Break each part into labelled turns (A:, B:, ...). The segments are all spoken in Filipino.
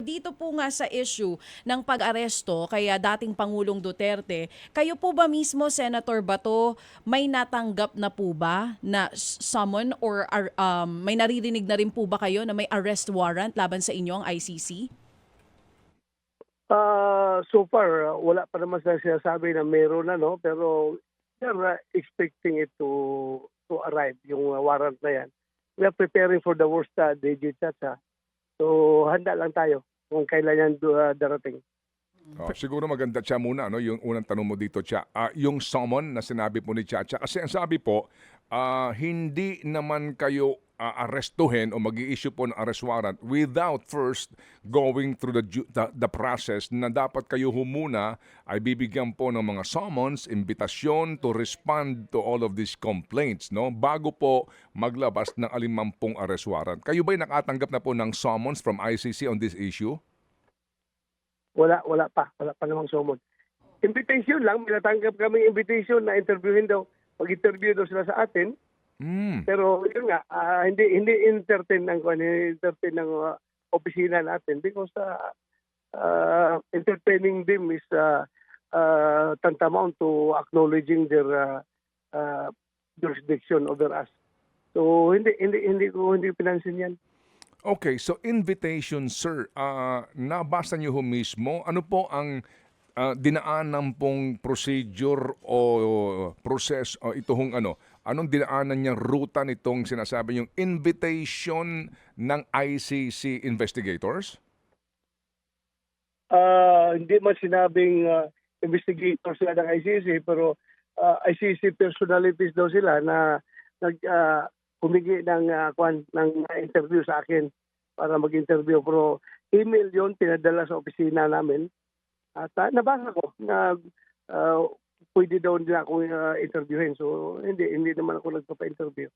A: dito po nga sa issue ng pag-aresto kaya dating Pangulong Duterte, kayo po ba mismo, Senator Bato, may natanggap na po ba na summon or may naririnig na rin po ba kayo na may arrest warrant laban sa inyo ang ICC?
B: So far, wala pa naman sa sinasabi na meron na, no? Pero we're expecting it to arrive, yung warrant na yan. We are preparing for the worst, DJ Chacha. So handa lang tayo kung kailan yan darating.
C: Siguro maganda siya muna, no? Yung unang tanong mo dito, Cha. Yung summon na sinabi po ni Chacha. Kasi ang sabi po, hindi naman kayo arestuhin o mag-i-issue po ng arrest warrant without first going through the process na dapat kayo muna ay bibigyan po ng mga summons, imbitasyon to respond to all of these complaints, no? Bago po maglabas ng alimampung arrest warrant. Kayo ba'y nakatanggap na po ng summons from ICC on this issue?
B: Wala pa namang summon. Invitation lang, minatanggap kami invitation na interviewin daw. Mag-interview daw sila sa atin. Pero yun nga, hindi entertain ng opisina natin because entertaining them is tantamount to acknowledging their jurisdiction over us. So hindi ko pinansin yan.
C: Okay, so invitation, sir. Nabasa niyo ho mismo. Ano po ang dinaanan pong procedure o process o ito hong ano? Anong dinaanan niyang ruta nitong sinasabi yung invitation ng ICC investigators?
B: Hindi man sinabing investigators sila ng ICC, pero ICC personalities daw sila na humingi ng interview sa akin para mag-interview. Pero email yon pinadala sa opisina namin. At nabasa ko na pwede daw nila ako interviewin. So hindi naman ako nagpapa-interview.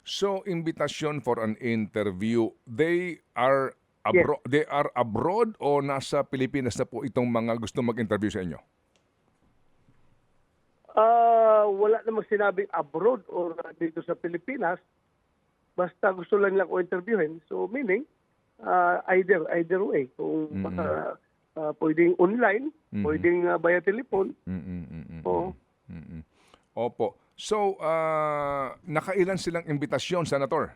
C: So invitation for an interview, they are
B: Yes.
C: they are abroad o nasa Pilipinas na po itong mga gusto mag-interview sa inyo?
B: Wala namang sinabing abroad or dito sa Pilipinas. Basta gusto lang nila ako interviewin. So meaning, either way. Kung pwedeng online, pwedeng via telephone. Oo.
C: Opo. So, nakailan silang imbitasyon, Senator?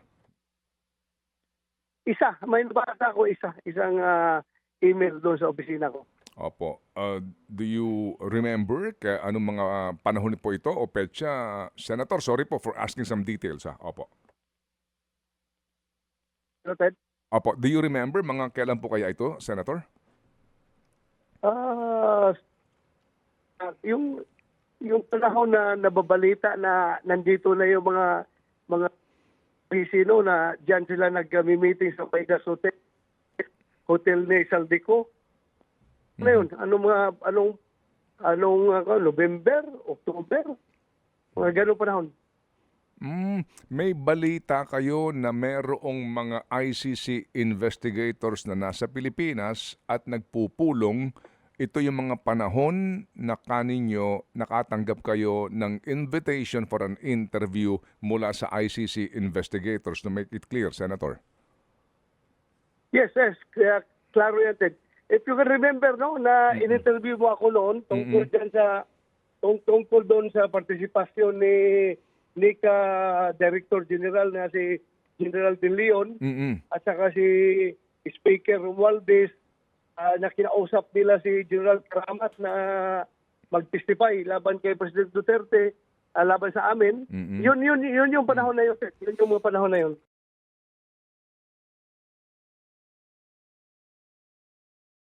B: Isa. May nabasa ko isang email doon sa opisina ko.
C: Opo. Do you remember anong mga panahon po ito o petsa? Senator, sorry po for asking some details. Opo.
B: Noted?
C: Opo. Do you remember mga kailan po kaya ito, Senator?
B: Yung panahon na nababalita na nandito na yung mga Pilipino na diyan sila nag-meeting sa Vegas Hotel ni Saldico. Ngayon, November, October, mga ganong panahon.
C: May balita kayo na merong mga ICC investigators na nasa Pilipinas at nagpupulong. Ito yung mga panahon na kaninyo nakatanggap kayo ng invitation for an interview mula sa ICC investigators. To make it clear, Senator.
B: Yes. Klaro yan, Ted. If you can remember, no, na in-interview mo ako noon tungkol doon sa partisipasyon ni Director General na si General De Leon at saka si Speaker Romualdez na kinausap nila si General Karamat na mag-testify laban kay President Duterte, laban sa amin. Yun yung panahon na yun. Yun yung mga panahon na yun.